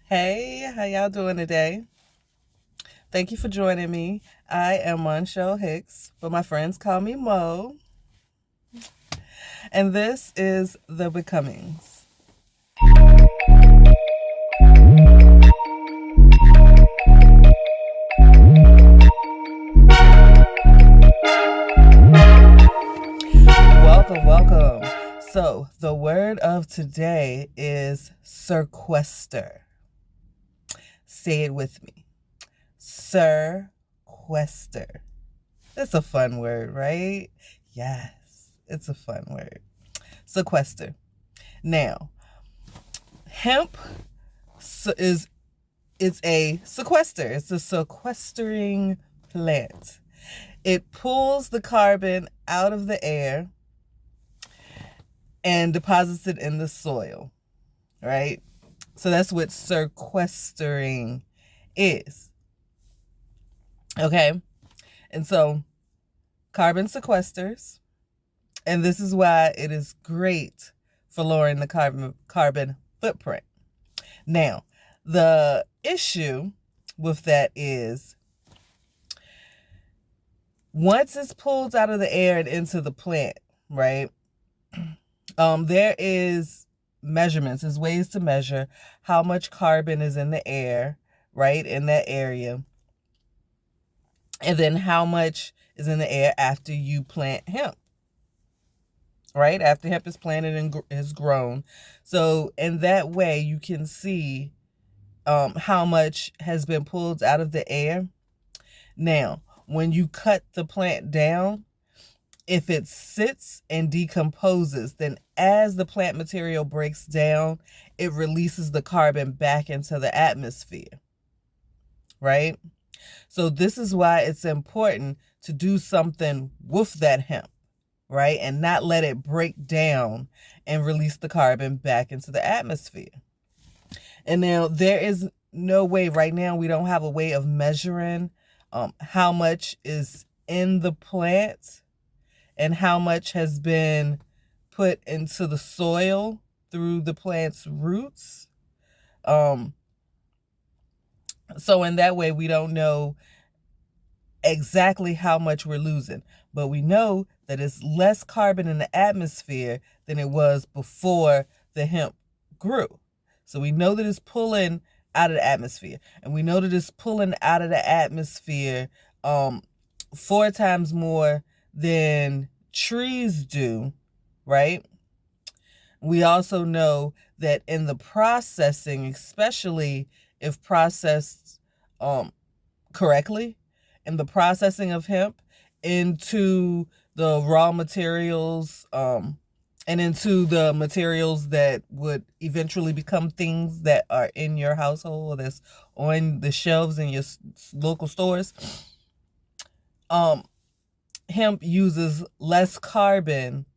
Hey, how y'all doing today? Thank you for joining me. I am Monshel Hicks, but my friends call me Mo. And this is The Becomings. Welcome. So, the word of today is sequester. Say it with me. Sequester. It's a fun word, right? Yes, it's a fun word. Sequester. Now, hemp it's a sequester. It's a sequestering plant. It pulls the carbon out of the air and deposits it in the soil, right? So that's what sequestering is. Okay? And so carbon sequesters, and this is why it is great for lowering the carbon footprint. Now, the issue with that is once it's pulled out of the air and into the plant, right? There is measurements, there's ways to measure how much carbon is in the air, right, in that area, and then how much is in the air after you plant hemp, right? After hemp is planted and has grown. So in that way, you can see how much has been pulled out of the air. Now, when you cut the plant down, if it sits and decomposes, then as the plant material breaks down, it releases the carbon back into the atmosphere, right? So this is why it's important to do something with that hemp, right? And not let it break down and release the carbon back into the atmosphere. And now there is no way, right now we don't have a way of measuring how much is in the plant and how much has been put into the soil through the plant's roots. So in that way, we don't know exactly how much we're losing, but we know that it's less carbon in the atmosphere than it was before the hemp grew. So we know that it's pulling out of the atmosphere, and we know that it's pulling out of the atmosphere 4 times more than trees do, right? We also know that in the processing, especially if processed correctly, in the processing of hemp into the raw materials and into the materials that would eventually become things that are in your household, that's on the shelves in your local stores, hemp uses less carbon.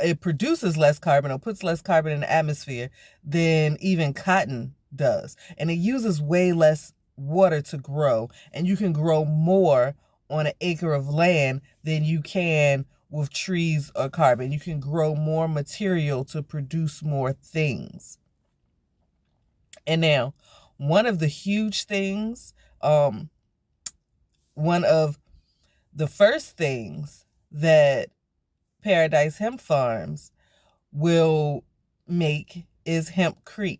It produces less carbon or puts less carbon in the atmosphere than even cotton does. And it uses way less water to grow. And you can grow more on an acre of land than you can with trees or carbon. You can grow more material to produce more things. And now, one of the huge things, one of the first things that Paradise Hemp Farms will make is hempcrete.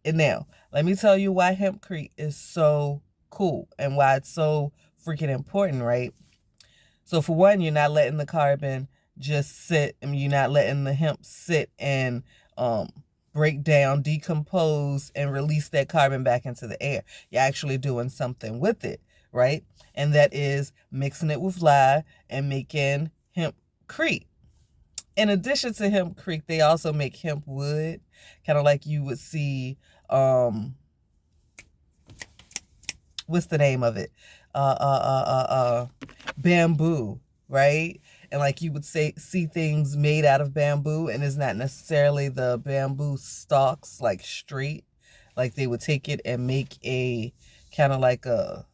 And now, let me tell you why hempcrete is so cool and why it's so freaking important, right? So for one, you're not letting the carbon just sit, and you're not letting the hemp sit and break down, decompose, and release that carbon back into the air. You're actually doing something with it, right? And that is mixing it with lye and making hempcrete. In addition to hempcrete, they also make hemp wood, kind of like you would see, what's the name of it? Bamboo, right? And like you would see things made out of bamboo, and it's not necessarily the bamboo stalks like straight. Like they would take it and make a kind of like a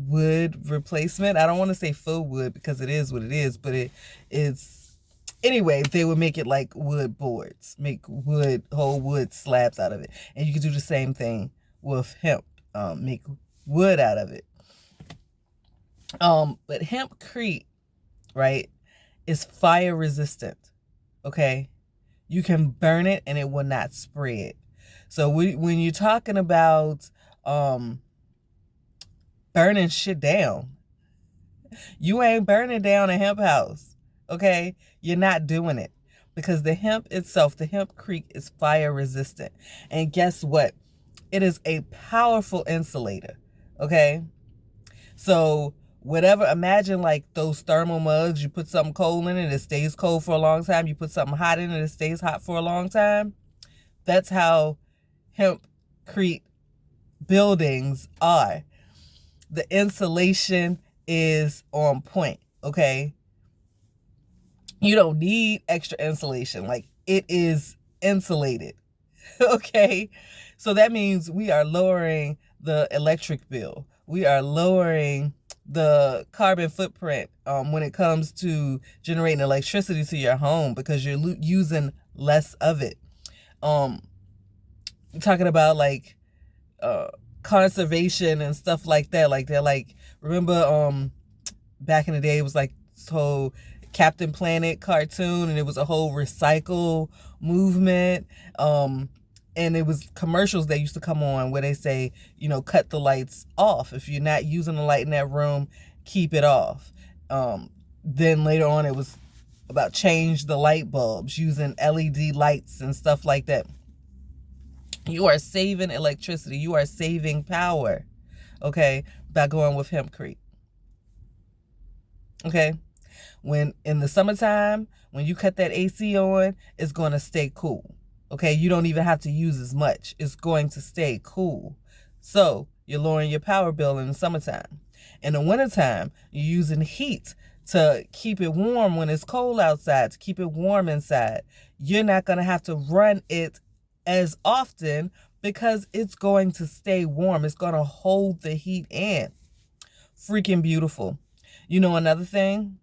wood replacement. I don't want to say faux wood because it is what it is, but it's Anyway, they would make it like wood boards, make whole wood slabs out of it. And you could do the same thing with hemp, make wood out of it. But hempcrete, right, is fire resistant, okay? You can burn it and it will not spread. So when you're talking about burning shit down, you ain't burning down a hemp house, okay? You're not doing it because the hemp itself, the hempcrete, is fire resistant. And guess what? It is a powerful insulator, okay? So whatever, imagine like those thermal mugs, you put something cold in it, it stays cold for a long time. You put something hot in it, it stays hot for a long time. That's how hempcrete buildings are. The insulation is on point, okay? You don't need extra insulation. Like, it is insulated, okay? So that means we are lowering the electric bill. We are lowering the carbon footprint when it comes to generating electricity to your home because you're using less of it. Talking about like conservation and stuff like that. Like they're like, remember back in the day it was like this whole Captain Planet cartoon and it was a whole recycle movement. And it was commercials that used to come on where they say, you know, cut the lights off. If you're not using the light in that room, keep it off. Then later on it was about change the light bulbs, using LED lights and stuff like that. You are saving electricity. You are saving power, okay, by going with hempcrete. Okay? When in the summertime, when you cut that AC on, it's going to stay cool. Okay? You don't even have to use as much. It's going to stay cool. So, you're lowering your power bill in the summertime. In the wintertime, you're using heat to keep it warm when it's cold outside, to keep it warm inside. You're not going to have to run it as often because it's going to stay warm. It's going to hold the heat in. Freaking beautiful. You know, another thing,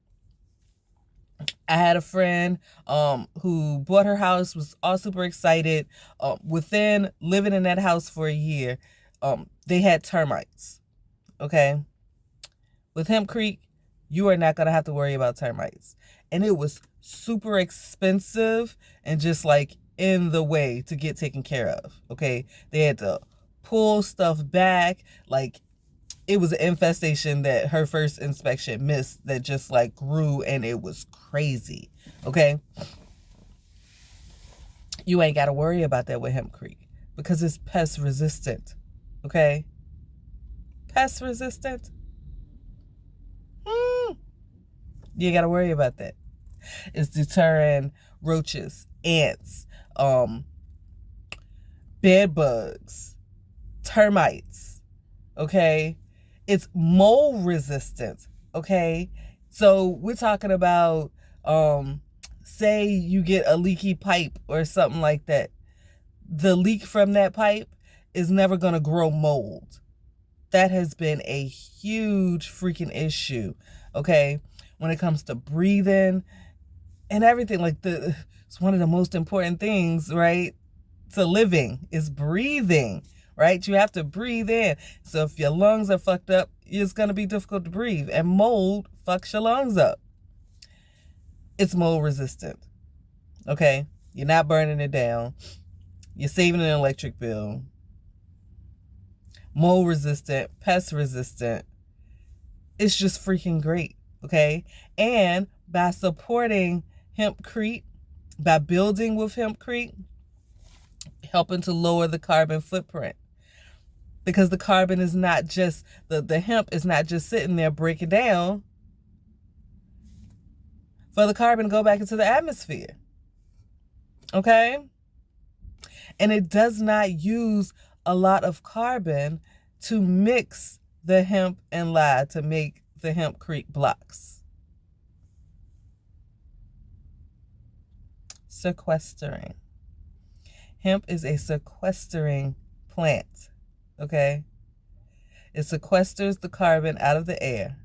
I had a friend who bought her house, was all super excited. Within living in that house for a year, they had termites. Okay? With hempcrete, you are not going to have to worry about termites. And it was super expensive and just like in the way to get taken care of. Okay? They had to pull stuff back. Like, it was an infestation that her first inspection missed that just like grew and it was crazy. Okay? You ain't got to worry about that with hempcrete because it's pest resistant. Okay? Pest resistant? You got to worry about that. It's deterring roaches, ants, bed bugs, termites. Okay? It's mold resistant. Okay? So we're talking about, say you get a leaky pipe or something like that. The leak from that pipe is never going to grow mold. That has been a huge freaking issue. Okay? When it comes to breathing and everything, like it's one of the most important things, right? To living is breathing, right? You have to breathe in. So if your lungs are fucked up, it's going to be difficult to breathe. And mold fucks your lungs up. It's mold resistant. Okay? You're not burning it down. You're saving an electric bill. Mold resistant, pest resistant. It's just freaking great. Okay? And by supporting hempcrete, by building with hempcrete, helping to lower the carbon footprint. Because the carbon is not just, the hemp is not just sitting there breaking down for the carbon to go back into the atmosphere. Okay? And it does not use a lot of carbon to mix the hemp and lye to make the hempcrete blocks. Sequestering. Hemp is a sequestering plant. Okay? It sequesters the carbon out of the air,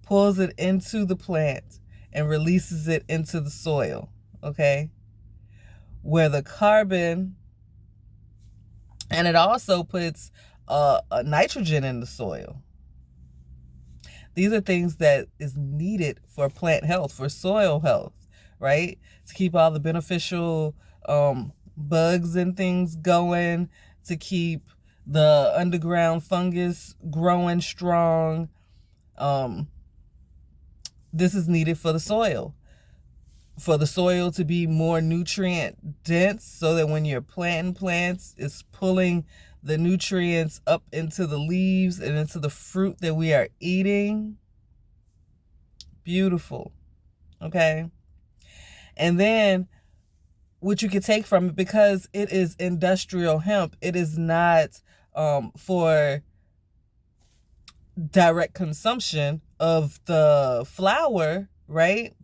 pulls it into the plant, and releases it into the soil, okay? Where the carbon, and it also puts a nitrogen in the soil. These are things that is needed for plant health, for soil health, right? To keep all the beneficial bugs and things going, to keep the underground fungus growing strong. This is needed for the soil to be more nutrient dense, so that when you're planting plants, it's pulling the nutrients up into the leaves and into the fruit that we are eating. Beautiful. Okay. And then what you can take from it, because it is industrial hemp, it is not for direct consumption of the flower, right?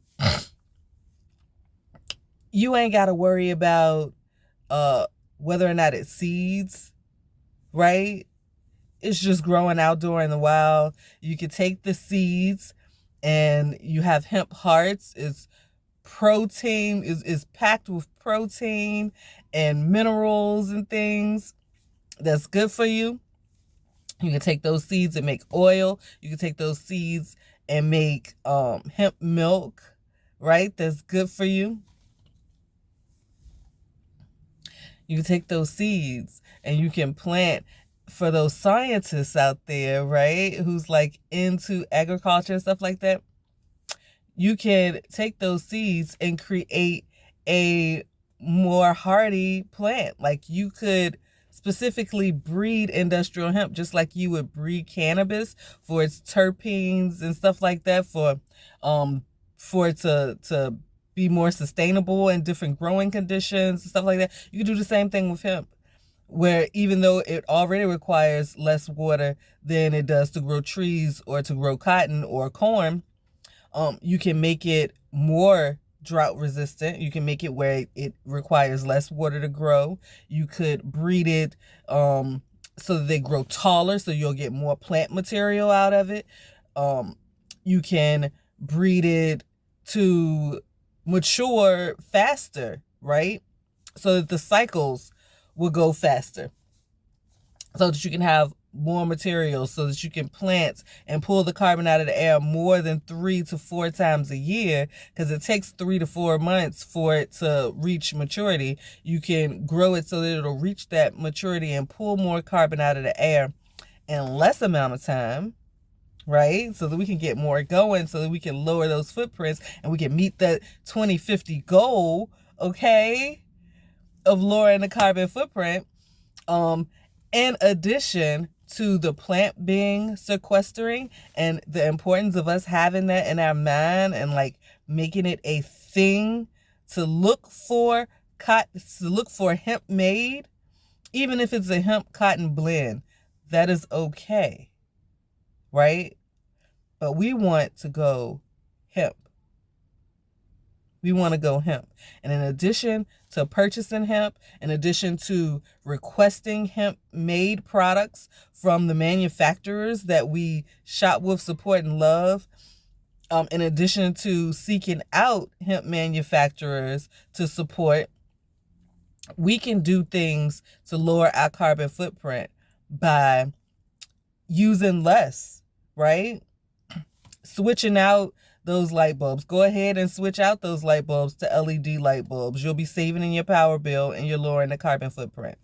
You ain't got to worry about whether or not it seeds, right? It's just growing outdoor in the wild. You can take the seeds and you have hemp hearts. It's protein, is packed with protein and minerals and things that's good for you. You can take those seeds and make oil. You can take those seeds and make hemp milk, right? That's good for you. You can take those seeds and you can plant, for those scientists out there, right, who's like into agriculture and stuff like that. You can take those seeds and create a more hardy plant. Like you could specifically breed industrial hemp, just like you would breed cannabis for its terpenes and stuff like that, for it to be more sustainable in different growing conditions and stuff like that. You can do the same thing with hemp, where even though it already requires less water than it does to grow trees or to grow cotton or corn, you can make it more drought resistant. You can make it where it requires less water to grow. You could breed it so that they grow taller, so you'll get more plant material out of it. You can breed it to mature faster, right? So that the cycles will go faster, so that you can have more materials, so that you can plant and pull the carbon out of the air more than 3 to 4 times a year, because it takes 3 to 4 months for it to reach maturity. You can grow it so that it'll reach that maturity and pull more carbon out of the air in less amount of time, right? So that we can get more going, so that we can lower those footprints and we can meet that 2050 goal, okay, of lowering the carbon footprint. In addition to the plant being sequestering, and the importance of us having that in our mind and like making it a thing to look for hemp made, even if it's a hemp cotton blend, that is okay, right? But we want to go hemp. We want to go hemp. And in addition to purchasing hemp, in addition to requesting hemp-made products from the manufacturers that we shop with, support, and love, in addition to seeking out hemp manufacturers to support, we can do things to lower our carbon footprint by using less, right? Switching out those light bulbs. Go ahead and switch out those light bulbs to LED light bulbs. You'll be saving in your power bill and you're lowering the carbon footprint.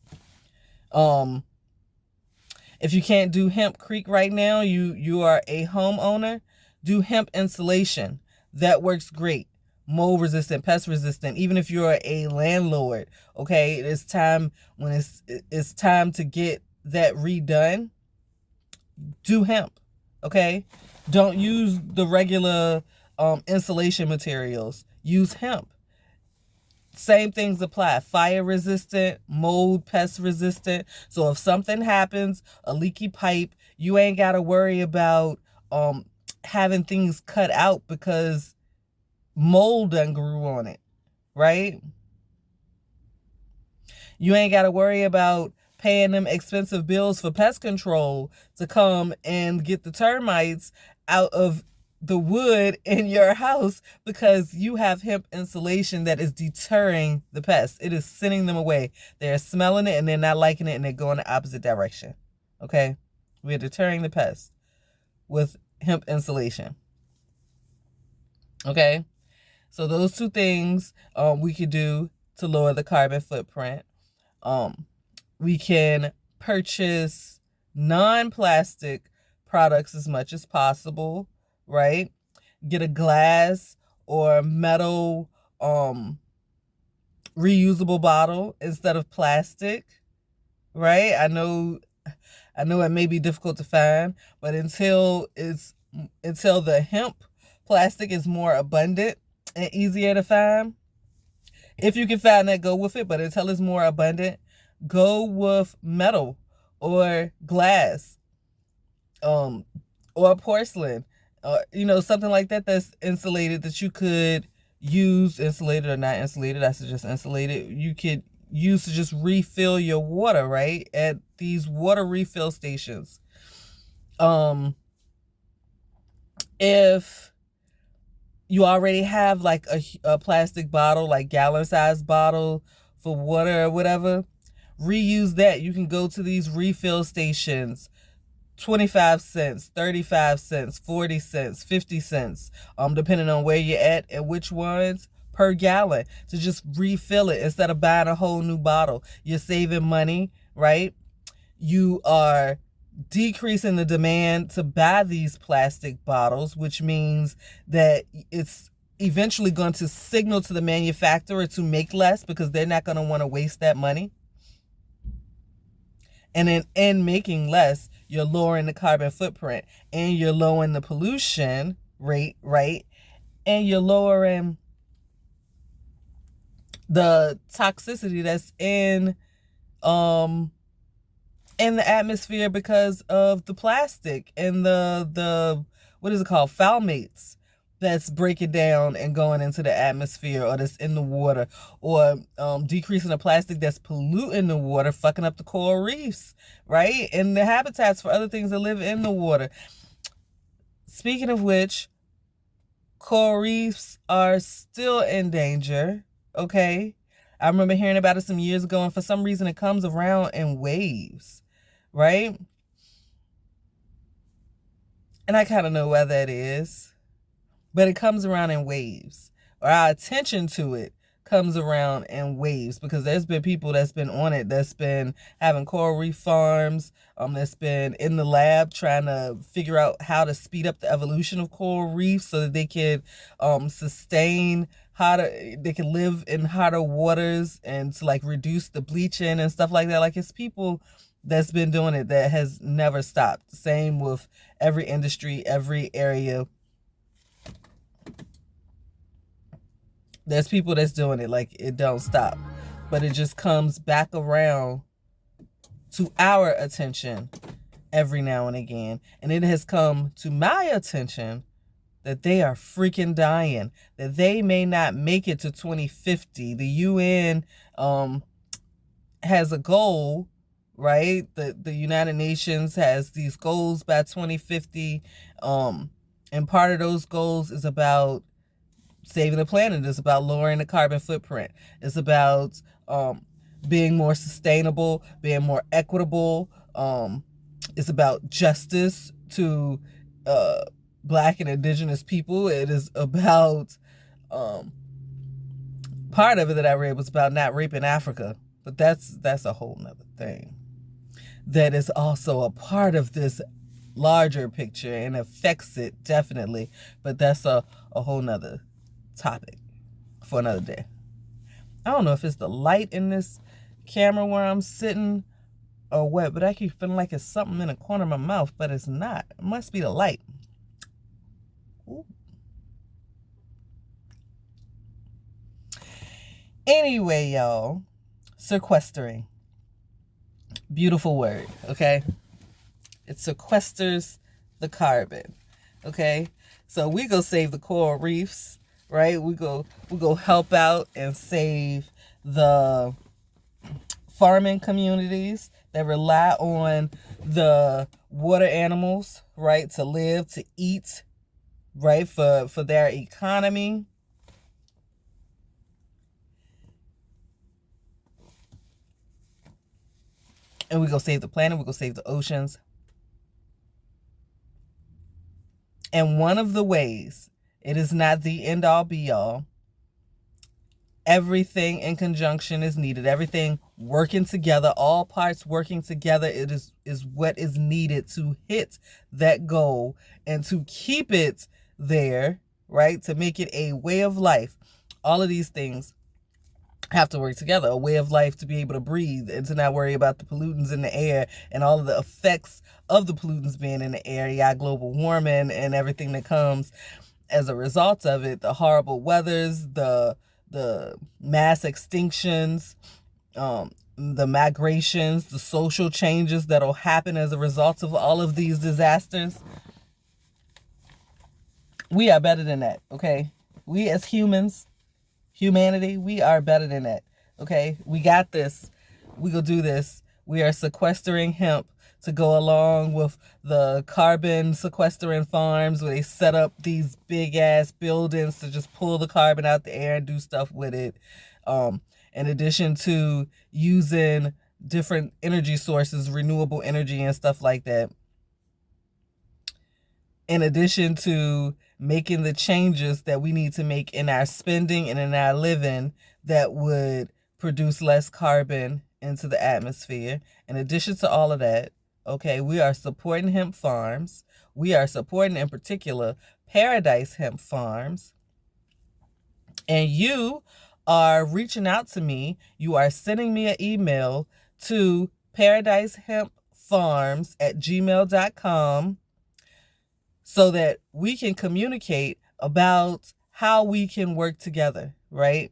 If you can't do hempcrete right now, you are a homeowner, do hemp insulation. That works great. Mold resistant, pest resistant. Even if you're a landlord, okay, it's time when it's time to get that redone. Do hemp, okay? Don't use the regular insulation materials. Use hemp. Same things apply. Fire resistant, mold, pest resistant. So if something happens, a leaky pipe, you ain't got to worry about having things cut out because mold done grew on it, right? You ain't got to worry about paying them expensive bills for pest control to come and get the termites out of the wood in your house because you have hemp insulation that is deterring the pests. It is sending them away. They're smelling it and they're not liking it and they're going the opposite direction. Okay? We're deterring the pests with hemp insulation. Okay? So those two things we could do to lower the carbon footprint. We can purchase non-plastic products as much as possible, right? Get a glass or metal reusable bottle instead of plastic, right? I know it may be difficult to find, but until the hemp plastic is more abundant and easier to find, if you can find that, go with it. But until it's more abundant, go with metal or glass, or porcelain, something like that that's insulated, that you could use, insulated or not insulated. I suggest insulated. You could use to just refill your water, right? At these water refill stations. If you already have like a plastic bottle, like gallon-sized bottle for water or whatever, reuse that. You can go to these refill stations, 25 cents, 35 cents, 40 cents, 50 cents, depending on where you're at and which ones, per gallon, to just refill it instead of buying a whole new bottle. You're saving money, right? You are decreasing the demand to buy these plastic bottles, which means that it's eventually going to signal to the manufacturer to make less because they're not going to want to waste that money. And in making less, you're lowering the carbon footprint and you're lowering the pollution rate, right? And you're lowering the toxicity that's in the atmosphere because of the plastic and the what is it called, phthalates, that's breaking down and going into the atmosphere, or that's in the water, or decreasing the plastic that's polluting the water, fucking up the coral reefs, right? And the habitats for other things that live in the water. Speaking of which, coral reefs are still in danger, okay? I remember hearing about it some years ago, and for some reason it comes around in waves, right? And I kind of know why that is, but it comes around in waves, or our attention to it comes around in waves, because there's been people that's been on it, that's been having coral reef farms, that's been in the lab trying to figure out how to speed up the evolution of coral reefs so that they can sustain they can live in hotter waters, and to like reduce the bleaching and stuff like that. Like, it's people that's been doing it that has never stopped. Same with every industry, every area. There's people that's doing it, like, it don't stop. But it just comes back around to our attention every now and again. And it has come to my attention that they are freaking dying, that they may not make it to 2050. The UN has a goal, right? The United Nations has these goals by 2050. And part of those goals is about saving the planet. It's about lowering the carbon footprint. It's about being more sustainable, being more equitable. It's about justice to Black and Indigenous people. It is about part of it that I read was about not raping Africa, but that's a whole nother thing that is also a part of this larger picture and affects it definitely, but that's a whole nother topic for another day. I don't know if it's the light in this camera where I'm sitting or what, but I keep feeling like it's something in the corner of my mouth, but it's not. It must be the light. Ooh. Anyway, y'all, sequestering. Beautiful word, okay? It sequesters the carbon, okay? So we go save the coral reefs, right? We go help out and save the farming communities that rely on the water animals, right, to live, to eat, right, for their economy. And we're going to save the planet. We're going to save the oceans. And one of the ways, it is not the end all be all. Everything in conjunction is needed. Everything working together, all parts working together, it is what is needed to hit that goal and to keep it there, right? To make it a way of life. All of these things have to work together. A way of life to be able to breathe and to not worry about the pollutants in the air and all of the effects of the pollutants being in the air. You got global warming and everything that comes as a result of it, the horrible weathers, the mass extinctions, the migrations, the social changes that'll happen as a result of all of these disasters. We are better than that, okay? We as humans, humanity, we are better than that, okay? We got this. We gonna do this. We are sequestering hemp to go along with the carbon sequestering farms where they set up these big ass buildings to just pull the carbon out the air and do stuff with it. In addition to using different energy sources, renewable energy and stuff like that. In addition to making the changes that we need to make in our spending and in our living that would produce less carbon into the atmosphere. In addition to all of that, okay, we are supporting hemp farms. We are supporting, in particular, Paradise Hemp Farms. And you are reaching out to me. You are sending me an email to paradisehempfarms@gmail.com so that we can communicate about how we can work together, right?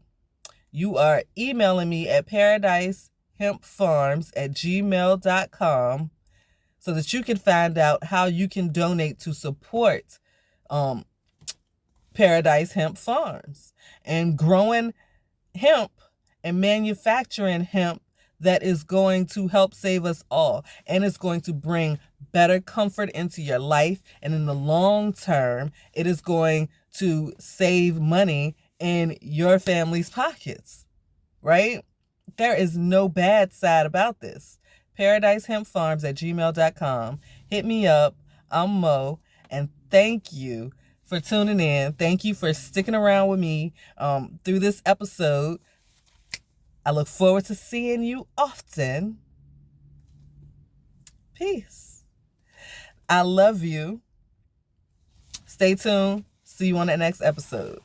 You are emailing me at paradisehempfarms@gmail.com so that you can find out how you can donate to support Paradise Hemp Farms and growing hemp and manufacturing hemp that is going to help save us all. And it's going to bring better comfort into your life. And in the long term, it is going to save money in your family's pockets, right? There is no bad side about this. paradisehempfarms@gmail.com. Hit me up. I'm Mo. And thank you for tuning in. Thank you for sticking around with me through this episode. I look forward to seeing you often. Peace. I love you. Stay tuned. See you on the next episode.